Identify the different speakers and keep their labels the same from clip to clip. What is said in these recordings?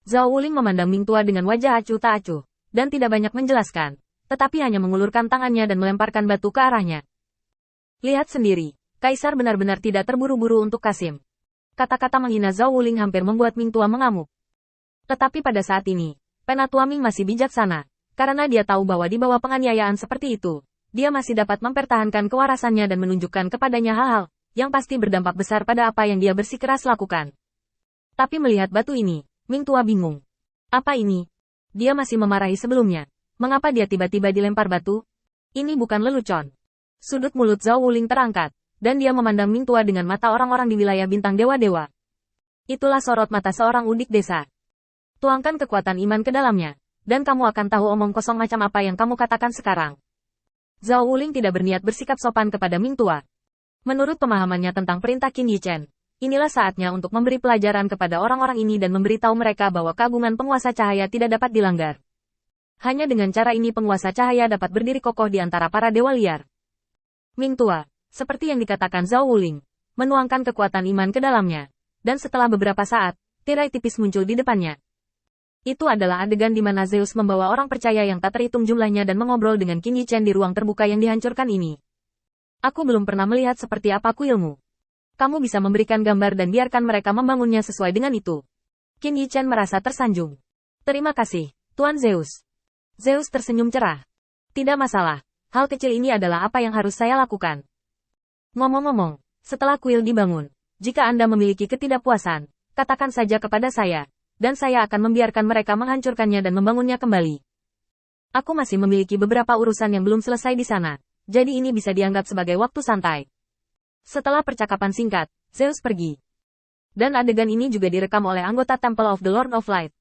Speaker 1: Zhao Wuling memandang Ming Tua dengan wajah acuh tak acuh, dan tidak banyak menjelaskan, tetapi hanya mengulurkan tangannya dan melemparkan batu ke arahnya. Lihat sendiri, Kaisar benar-benar tidak terburu-buru untuk Kasim. Kata-kata menghina Zhao Wuling hampir membuat Ming Tua mengamuk. Tetapi pada saat ini, Penatua Ming masih bijaksana, karena dia tahu bahwa di bawah penganiayaan seperti itu, dia masih dapat mempertahankan kewarasannya dan menunjukkan kepadanya hal-hal yang pasti berdampak besar pada apa yang dia bersikeras lakukan. Tapi melihat batu ini, Ming Tua bingung. Apa ini? Dia masih memarahi sebelumnya. Mengapa dia tiba-tiba dilempar batu? Ini bukan lelucon. Sudut mulut Zhao Wuling terangkat, dan dia memandang Ming Tua dengan mata orang-orang di wilayah bintang dewa-dewa. Itulah sorot mata seorang udik desa. Tuangkan kekuatan iman ke dalamnya, dan kamu akan tahu omong kosong macam apa yang kamu katakan sekarang. Zhao Wuling tidak berniat bersikap sopan kepada Ming Tua. Menurut pemahamannya tentang perintah Qin Yichen, inilah saatnya untuk memberi pelajaran kepada orang-orang ini dan memberitahu mereka bahwa keagungan penguasa cahaya tidak dapat dilanggar. Hanya dengan cara ini penguasa cahaya dapat berdiri kokoh di antara para dewa liar. Ming Tua, seperti yang dikatakan Zhao Wuling, menuangkan kekuatan iman ke dalamnya, dan setelah beberapa saat, tirai tipis muncul di depannya. Itu adalah adegan di mana Zeus membawa orang percaya yang tak terhitung jumlahnya dan mengobrol dengan Qin Yichen di ruang terbuka yang dihancurkan ini. Aku belum pernah melihat seperti apa kuilmu. Kamu bisa memberikan gambar dan biarkan mereka membangunnya sesuai dengan itu. Qin Yichen merasa tersanjung. Terima kasih, Tuan Zeus. Zeus tersenyum cerah. Tidak masalah, hal kecil ini adalah apa yang harus saya lakukan. Ngomong-ngomong, setelah kuil dibangun, jika Anda memiliki ketidakpuasan, katakan saja kepada saya, dan saya akan membiarkan mereka menghancurkannya dan membangunnya kembali. Aku masih memiliki beberapa urusan yang belum selesai di sana, jadi ini bisa dianggap sebagai waktu santai. Setelah percakapan singkat, Zeus pergi. Dan adegan ini juga direkam oleh anggota Temple of the Lord of Light.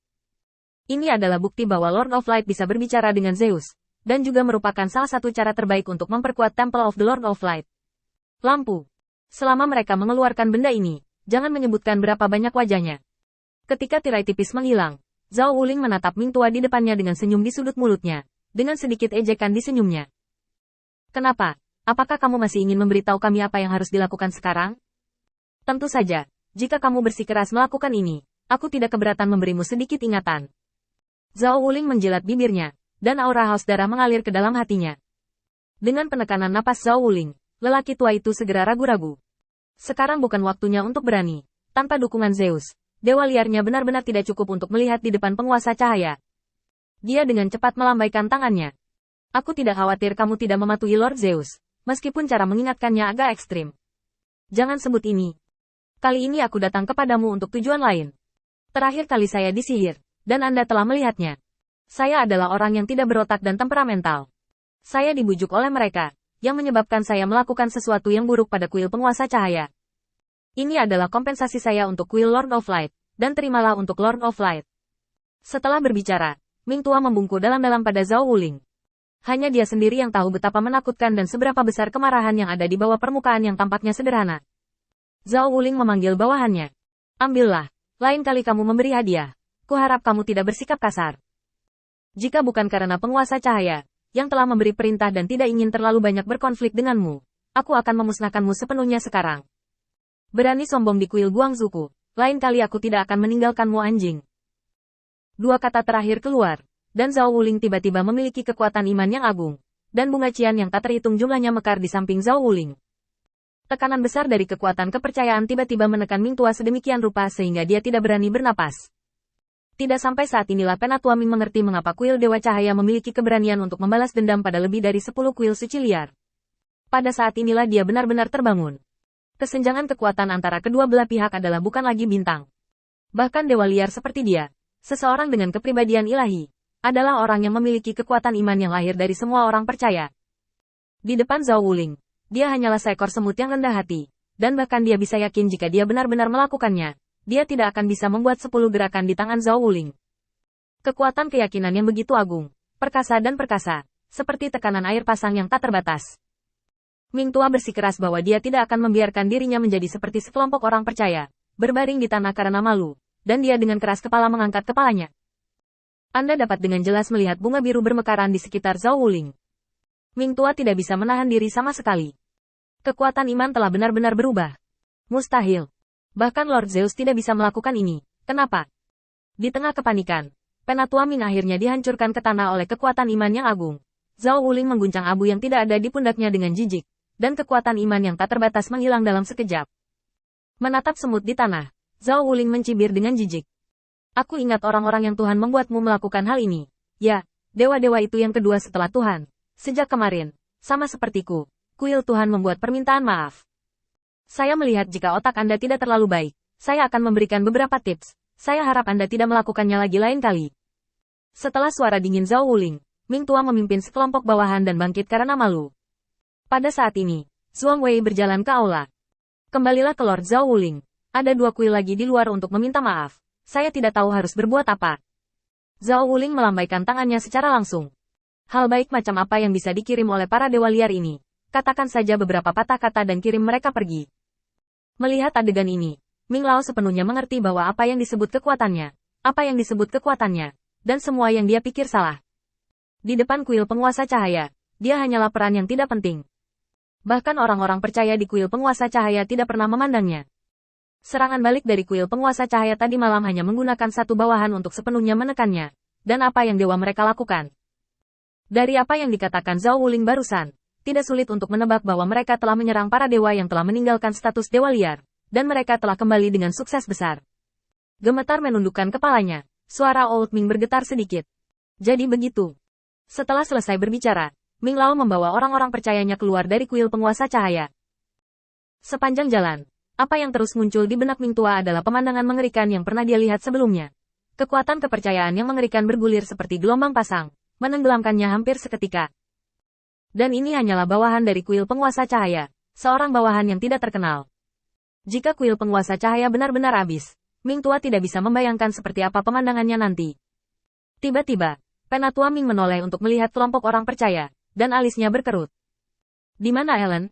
Speaker 1: Ini adalah bukti bahwa Lord of Light bisa berbicara dengan Zeus, dan juga merupakan salah satu cara terbaik untuk memperkuat Temple of the Lord of Light. Lampu. Selama mereka mengeluarkan benda ini, jangan menyebutkan berapa banyak wajahnya. Ketika tirai tipis menghilang, Zhao Wuling menatap Ming Tua di depannya dengan senyum di sudut mulutnya, dengan sedikit ejekan di senyumnya. Kenapa? Apakah kamu masih ingin memberitahu kami apa yang harus dilakukan sekarang? Tentu saja, jika kamu bersikeras melakukan ini, aku tidak keberatan memberimu sedikit ingatan. Zhao Wuling menjilat bibirnya, dan aura haus darah mengalir ke dalam hatinya. Dengan penekanan napas Zhao Wuling, lelaki tua itu segera ragu-ragu. Sekarang bukan waktunya untuk berani. Tanpa dukungan Zeus, dewa liarnya benar-benar tidak cukup untuk melihat di depan penguasa cahaya. Dia dengan cepat melambaikan tangannya. Aku tidak khawatir kamu tidak mematuhi Lord Zeus, meskipun cara mengingatkannya agak ekstrim. Jangan sebut ini. Kali ini aku datang kepadamu untuk tujuan lain. Terakhir kali saya disihir, dan Anda telah melihatnya. Saya adalah orang yang tidak berotak dan temperamental. Saya dibujuk oleh mereka, yang menyebabkan saya melakukan sesuatu yang buruk pada kuil penguasa cahaya. Ini adalah kompensasi saya untuk kuil Lord of Light, dan terimalah untuk Lord of Light. Setelah berbicara, Ming Tua membungkuk dalam-dalam pada Zhao Wuling. Hanya dia sendiri yang tahu betapa menakutkan dan seberapa besar kemarahan yang ada di bawah permukaan yang tampaknya sederhana. Zhao Wuling memanggil bawahannya. Ambillah, lain kali kamu memberi hadiah. Kuharap kamu tidak bersikap kasar. Jika bukan karena penguasa cahaya, yang telah memberi perintah dan tidak ingin terlalu banyak berkonflik denganmu, aku akan memusnahkanmu sepenuhnya sekarang. Berani sombong di kuil Guangzuku, lain kali aku tidak akan meninggalkanmu anjing. Dua kata terakhir keluar. Dan Zhao Wuling tiba-tiba memiliki kekuatan iman yang agung, dan bunga cian yang tak terhitung jumlahnya mekar di samping Zhao Wuling. Tekanan besar dari kekuatan kepercayaan tiba-tiba menekan Ming Tua sedemikian rupa sehingga dia tidak berani bernapas. Tidak sampai saat inilah Penatua Ming mengerti mengapa kuil Dewa Cahaya memiliki keberanian untuk membalas dendam pada lebih dari 10 kuil suci liar. Pada saat inilah dia benar-benar terbangun. Kesenjangan kekuatan antara kedua belah pihak adalah bukan lagi bintang. Bahkan dewa liar seperti dia, seseorang dengan kepribadian ilahi, adalah orang yang memiliki kekuatan iman yang lahir dari semua orang percaya. Di depan Zhao Wuling, dia hanyalah seekor semut yang rendah hati, dan bahkan dia bisa yakin jika dia benar-benar melakukannya, dia tidak akan bisa membuat 10 gerakan di tangan Zhao Wuling. Kekuatan keyakinan yang begitu agung, perkasa dan perkasa, seperti tekanan air pasang yang tak terbatas. Ming Tua bersikeras bahwa dia tidak akan membiarkan dirinya menjadi seperti sekelompok orang percaya, berbaring di tanah karena malu, dan dia dengan keras kepala mengangkat kepalanya. Anda dapat dengan jelas melihat bunga biru bermekaran di sekitar Zhao Wuling. Ming Tua tidak bisa menahan diri sama sekali. Kekuatan iman telah benar-benar berubah. Mustahil. Bahkan Lord Zeus tidak bisa melakukan ini. Kenapa? Di tengah kepanikan, Penatua Ming akhirnya dihancurkan ke tanah oleh kekuatan iman yang agung. Zhao Wuling mengguncang abu yang tidak ada di pundaknya dengan jijik, dan kekuatan iman yang tak terbatas menghilang dalam sekejap. Menatap semut di tanah, Zhao Wuling mencibir dengan jijik. Aku ingat orang-orang yang Tuhan membuatmu melakukan hal ini. Ya, dewa-dewa itu yang kedua setelah Tuhan. Sejak kemarin, sama sepertiku, kuil Tuhan membuat permintaan maaf. Saya melihat jika otak Anda tidak terlalu baik, saya akan memberikan beberapa tips. Saya harap Anda tidak melakukannya lagi lain kali. Setelah suara dingin Zhao Wuling, Ming Tua memimpin sekelompok bawahan dan bangkit karena malu. Pada saat ini, Zhuang Wei berjalan ke aula. Kembalilah ke Lord Zhao Wuling. Ada 2 kuil lagi di luar untuk meminta maaf. Saya tidak tahu harus berbuat apa. Zhao Wuling melambaikan tangannya secara langsung. Hal baik macam apa yang bisa dikirim oleh para dewa liar ini? Katakan saja beberapa patah kata dan kirim mereka pergi. Melihat adegan ini, Ming Lao sepenuhnya mengerti bahwa apa yang disebut kekuatannya, dan semua yang dia pikir salah. Di depan kuil penguasa cahaya, dia hanyalah peran yang tidak penting. Bahkan orang-orang percaya di kuil penguasa cahaya tidak pernah memandangnya. Serangan balik dari kuil penguasa cahaya tadi malam hanya menggunakan satu bawahan untuk sepenuhnya menekannya. Dan apa yang dewa mereka lakukan? Dari apa yang dikatakan Zhao Wuling barusan, tidak sulit untuk menebak bahwa mereka telah menyerang para dewa yang telah meninggalkan status dewa liar. Dan mereka telah kembali dengan sukses besar. Gemetar menundukkan kepalanya, suara Old Ming bergetar sedikit. Jadi begitu. Setelah selesai berbicara, Ming Lao membawa orang-orang percayanya keluar dari kuil penguasa cahaya. Sepanjang jalan, apa yang terus muncul di benak Ming Tua adalah pemandangan mengerikan yang pernah dia lihat sebelumnya. Kekuatan kepercayaan yang mengerikan bergulir seperti gelombang pasang, menenggelamkannya hampir seketika. Dan ini hanyalah bawahan dari kuil penguasa cahaya, seorang bawahan yang tidak terkenal. Jika kuil penguasa cahaya benar-benar habis, Ming Tua tidak bisa membayangkan seperti apa pemandangannya nanti. Tiba-tiba, Penatua Ming menoleh untuk melihat kelompok orang percaya, dan alisnya berkerut. Di mana Ellen?